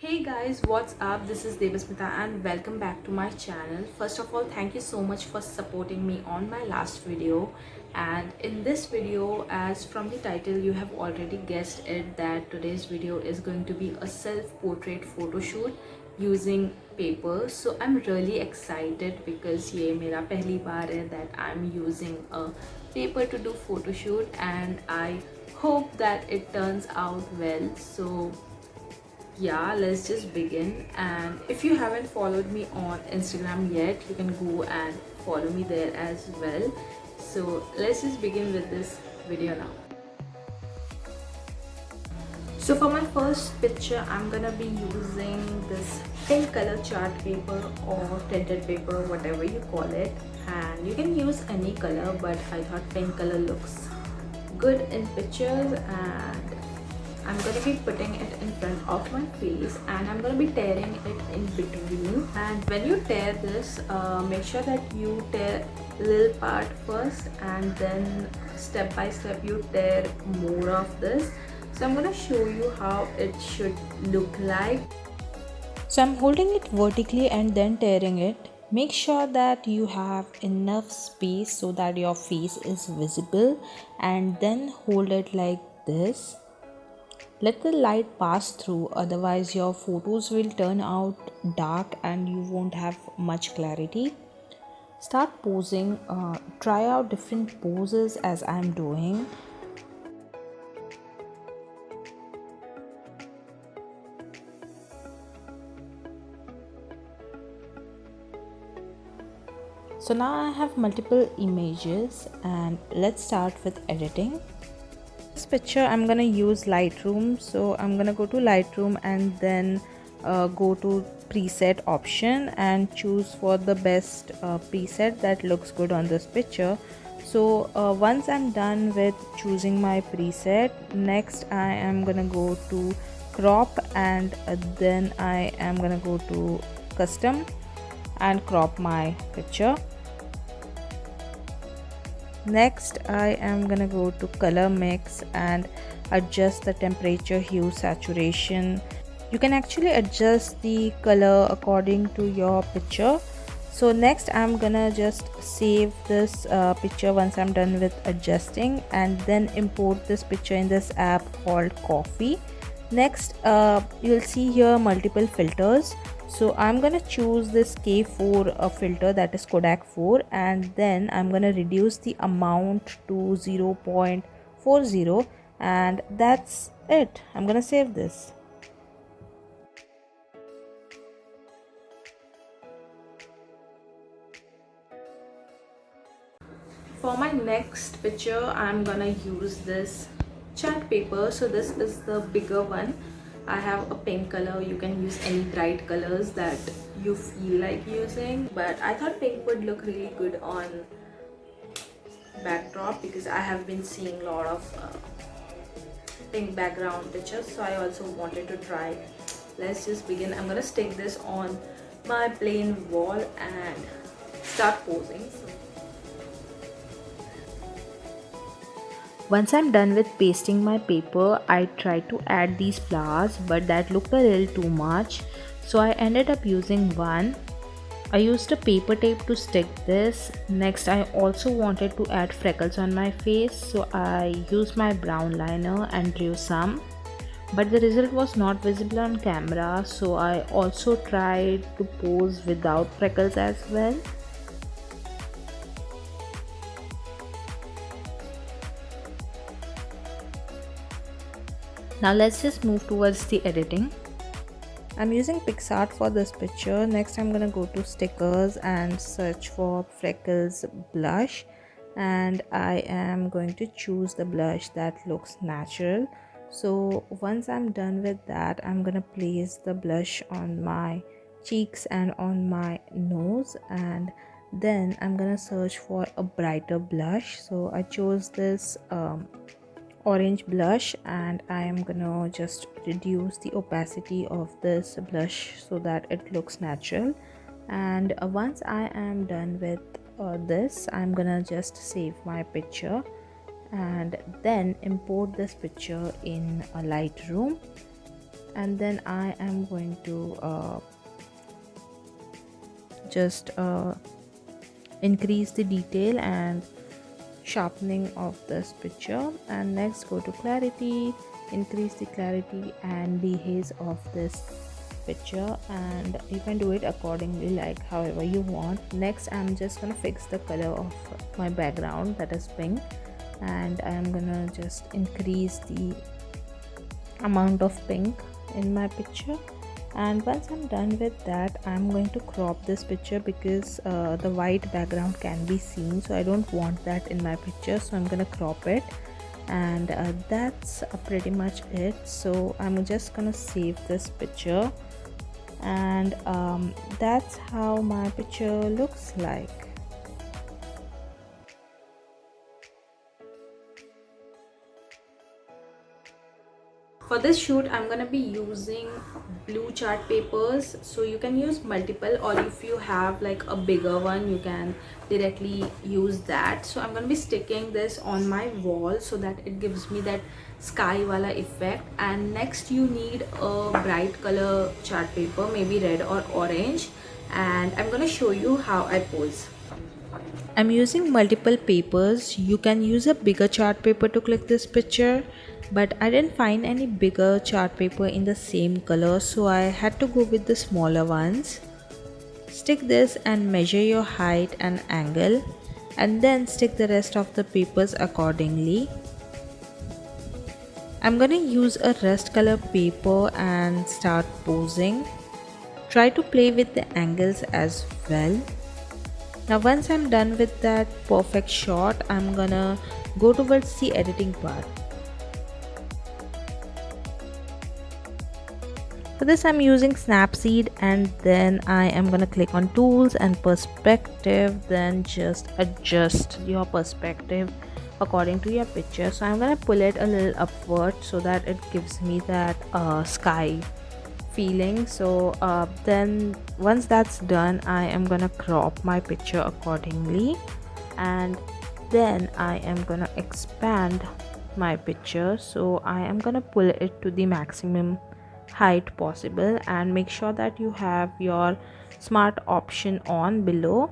Hey guys, what's up? This is Devasmita and welcome back to my channel. First of all, thank you so much for supporting me on my last video. And in this video, as from the title you have already guessed it, that today's video is going to be a self-portrait photo shoot using paper. So I'm really excited because ये मेरा पहली बार है that I'm using a paper to do photo shoot, and I hope that it turns out well. So yeah, let's just begin. And if you haven't followed me on Instagram yet, you can go and follow me there as well. So let's just begin with this video now. So for my first picture, I'm gonna be using this pink color chart paper or tinted paper, whatever you call it, and you can use any color, but I thought pink color looks good in pictures. And I'm going to be putting it in front of my face, and I'm going to be tearing it in between. And when you tear this, make sure that you tear little part first, and then step by step you tear more of this. So I'm going to show you how it should look like. So I'm holding it vertically and then tearing it. Make sure that you have enough space so that your face is visible, and then hold it like this. Let the light pass through, otherwise your photos will turn out dark and you won't have much clarity. Start posing, try out different poses as I'm doing. So now I have multiple images, and let's start with editing. This picture I'm gonna use Lightroom, so I'm gonna go to Lightroom and then go to preset option and choose for the best preset that looks good on this picture. So once I'm done with choosing my preset, next I am gonna go to crop, and then I am gonna go to custom and crop my picture. Next I am gonna go to color mix and adjust the temperature, hue, saturation. You can actually adjust the color according to your picture. So next I'm gonna just save this picture once I'm done with adjusting, and then import this picture in this app called Coffee. Next you'll see here multiple filters. So I'm gonna choose this K4 filter, that is Kodak 4, and then I'm gonna reduce the amount to 0.40, and that's it. I'm gonna save this. For my next picture, I'm gonna use this chart paper. So this is the bigger one. I have a pink color. You can use any bright colors that you feel like using, but I thought pink would look really good on backdrop because I have been seeing a lot of pink background pictures, so I also wanted to try. Let's just begin. I'm gonna stick this on my plain wall and start posing. Once I'm done with pasting my paper, I tried to add these flowers, but that looked a little too much, so I ended up using one. I used a paper tape to stick this. Next I also wanted to add freckles on my face, so I used my brown liner and drew some, but the result was not visible on camera, so I also tried to pose without freckles as well. Now let's just move towards the editing. I'm using PixArt for this picture. Next I'm gonna go to stickers and search for freckles blush, and I am going to choose the blush that looks natural. So once I'm done with that, I'm gonna place the blush on my cheeks and on my nose, and then I'm gonna search for a brighter blush. So I chose this orange blush, and I am gonna just reduce the opacity of this blush so that it looks natural. And once I am done with this, I'm gonna just save my picture and then import this picture in a Lightroom. and then I am going to just increase the detail and sharpening of this picture. And next go to clarity, increase the clarity and the haze of this picture, and you can do it accordingly like however you want. Next I'm just gonna fix the color of my background, that is pink, and I'm gonna just increase the amount of pink in my picture. And once I'm done with that, I'm going to crop this picture because the white background can be seen, so I don't want that in my picture, so I'm gonna crop it. And that's pretty much it. So I'm just gonna save this picture, and that's how my picture looks like. For this shoot I'm gonna be using blue chart papers, so you can use multiple, or if you have like a bigger one you can directly use that. So I'm gonna be sticking this on my wall so that it gives me that sky wala effect. And next you need a bright color chart paper, maybe red or orange, and I'm gonna show you how I pose. I'm using multiple papers. You can use a bigger chart paper to click this picture, but I didn't find any bigger chart paper in the same color, so I had to go with the smaller ones. Stick this and measure your height and angle, and then stick the rest of the papers accordingly. I'm gonna use a rust color paper and start posing. Try to play with the angles as well. Now once I'm done with that perfect shot, I'm gonna go towards the editing part. For this I'm using Snapseed, and then I am gonna click on tools and perspective, then just adjust your perspective according to your picture. So I'm gonna pull it a little upward so that it gives me that sky feeling. So then once that's done, I am gonna crop my picture accordingly, and then I am gonna expand my picture. So I am gonna pull it to the maximum height possible, and make sure that you have your smart option on below.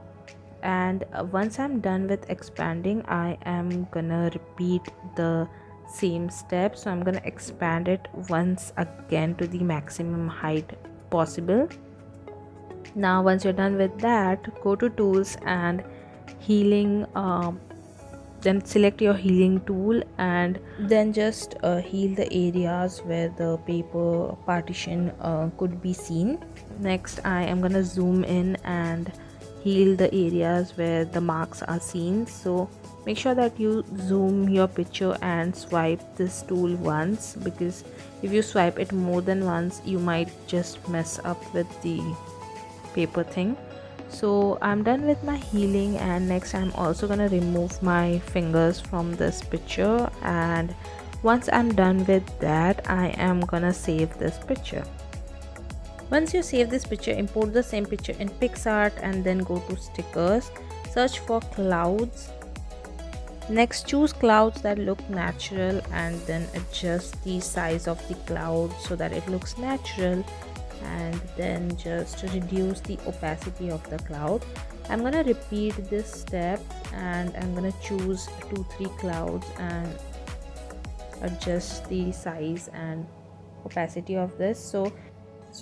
And once I'm done with expanding, I am gonna repeat the same step. So I'm gonna expand it once again to the maximum height possible. Now once you're done with that, go to tools and healing, then select your healing tool, and then just heal the areas where the paper partition could be seen. Next I am gonna zoom in and heal the areas where the marks are seen. So make sure that you zoom your picture and swipe this tool once, because if you swipe it more than once you might just mess up with the paper thing. So I'm done with my healing, and next I'm also gonna remove my fingers from this picture. And once I'm done with that, I am gonna save this picture. Once you save this picture, import the same picture in PicsArt and then go to stickers, search for clouds. Next choose clouds that look natural, and then adjust the size of the cloud so that it looks natural, and then just reduce the opacity of the cloud. I'm gonna repeat this step, and I'm gonna choose 2-3 clouds and adjust the size and opacity of this. So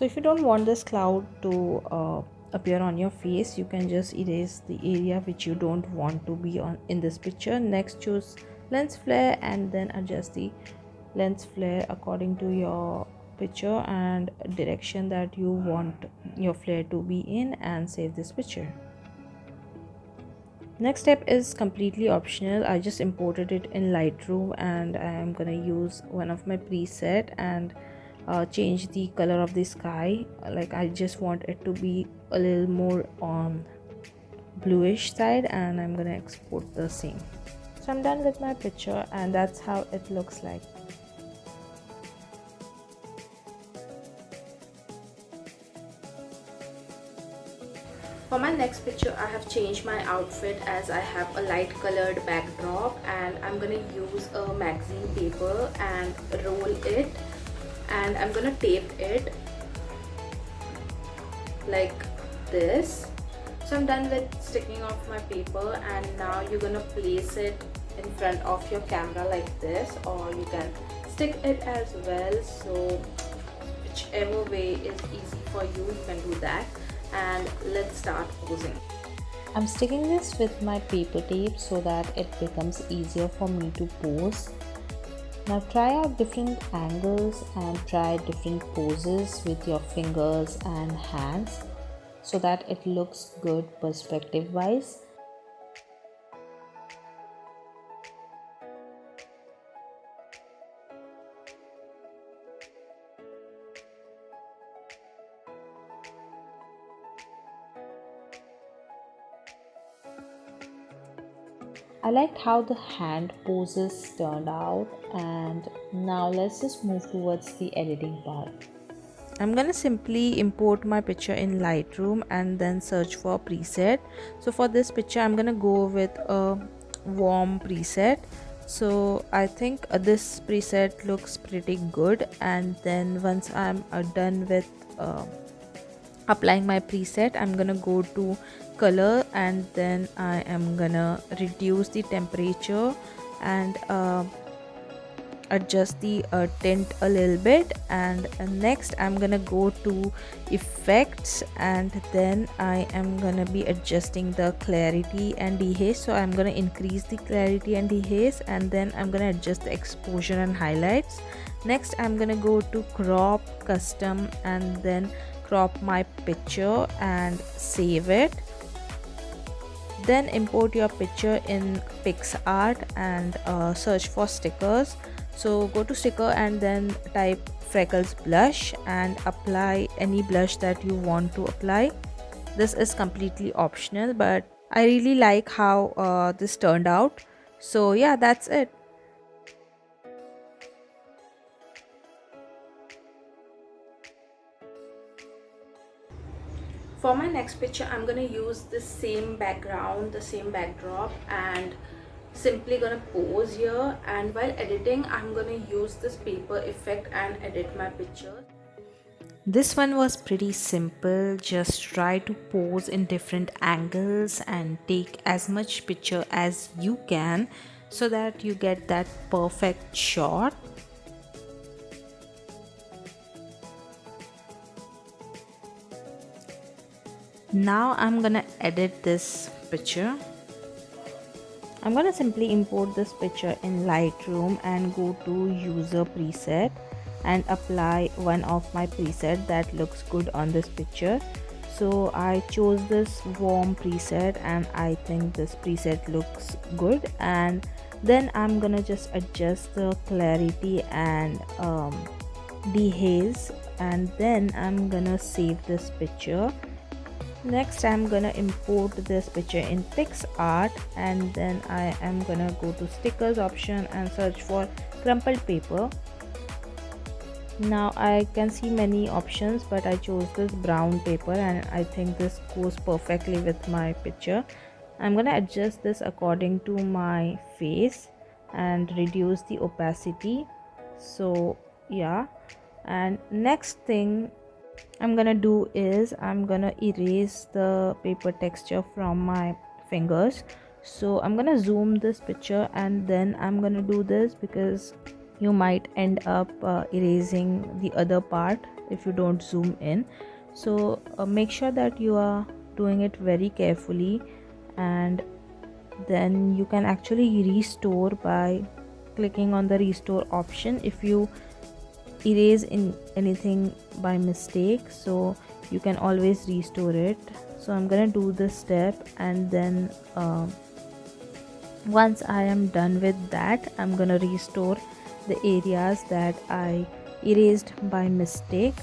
if you don't want this cloud to appear on your face, you can just erase the area which you don't want to be on in this picture. Next choose lens flare, and then adjust the lens flare according to your picture and direction that you want your flare to be in, and save this picture. Next step is completely optional. I just imported it in Lightroom, and I am gonna use one of my preset and change the color of the sky. Like I just want it to be a little more on bluish side, and I'm gonna export the same. So I'm done with my picture, and that's how it looks like. For my next picture I have changed my outfit, as I have a light colored backdrop, and I'm gonna use a magazine paper and roll it, and I'm gonna tape it like this. So I'm done with sticking off my paper, and now you're gonna place it in front of your camera like this, or you can stick it as well. So whichever way is easy for you, you can do that. And let's start posing. I'm sticking this with my paper tape so that it becomes easier for me to pose. Now try out different angles and try different poses with your fingers and hands so that it looks good perspective wise. I liked how the hand poses turned out, and now let's just move towards the editing part. I'm gonna simply import my picture in Lightroom and then search for preset. So for this picture I'm gonna go with a warm preset. So I think this preset looks pretty good, and then once I'm done with applying my preset, I'm gonna go to color, and then I am gonna reduce the temperature and adjust the tint a little bit. And next I'm gonna go to effects, and then I am gonna be adjusting the clarity and dehaze. So I'm gonna increase the clarity and dehaze, and then I'm gonna adjust the exposure and highlights. Next I'm gonna go to crop, custom, and then crop my picture and save it. Then import your picture in PixArt and search for stickers. So go to sticker and then type freckles blush and apply any blush that you want to apply. This is completely optional, but I really like how this turned out. So yeah, that's it. For my next picture, I'm gonna use the same background, the same backdrop, and simply gonna pose here. And while editing, I'm gonna use this paper effect and edit my picture. This one was pretty simple. Just try to pose in different angles and take as much picture as you can so that you get that perfect shot. Now I'm gonna edit this picture. I'm gonna simply import this picture in Lightroom and go to user preset and apply one of my preset that looks good on this picture. So I chose this warm preset, and I think this preset looks good. And then I'm gonna just adjust the clarity and dehaze, and then I'm gonna save this picture. Next I'm gonna import this picture in PixArt, and then I am gonna go to stickers option and search for crumpled paper. Now I can see many options, but I chose this brown paper, and I think this goes perfectly with my picture. I'm gonna adjust this according to my face and reduce the opacity. So yeah, and next thing I'm gonna do is I'm gonna erase the paper texture from my fingers. So I'm gonna zoom this picture, and then I'm gonna do this because you might end up erasing the other part if you don't zoom in. So make sure that you are doing it very carefully, and then you can actually restore by clicking on the restore option if you erase in anything by mistake. So you can always restore it. So I'm gonna do this step, and then once I am done with that, I'm gonna restore the areas that I erased by mistake.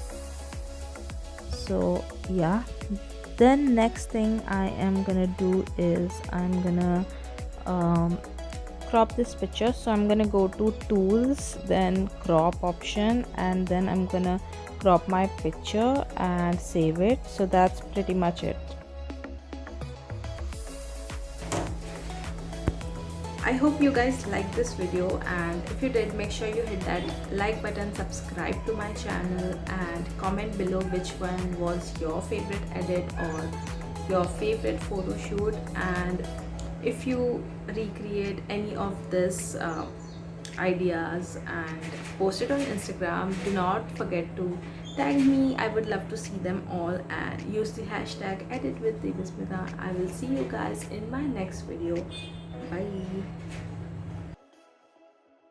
So yeah, then next thing I am gonna do is I'm gonna crop this picture. So I'm gonna go to tools, then crop option, and then I'm gonna crop my picture and save it. So that's pretty much it. I hope you guys liked this video, and if you did, make sure you hit that like button, subscribe to my channel, and comment below which one was your favorite edit or your favorite photo shoot. And if you recreate any of this ideas and post it on Instagram, do not forget to tag me. I would love to see them all, and use the hashtag edit with Devasmita. I will see you guys in my next video. Bye.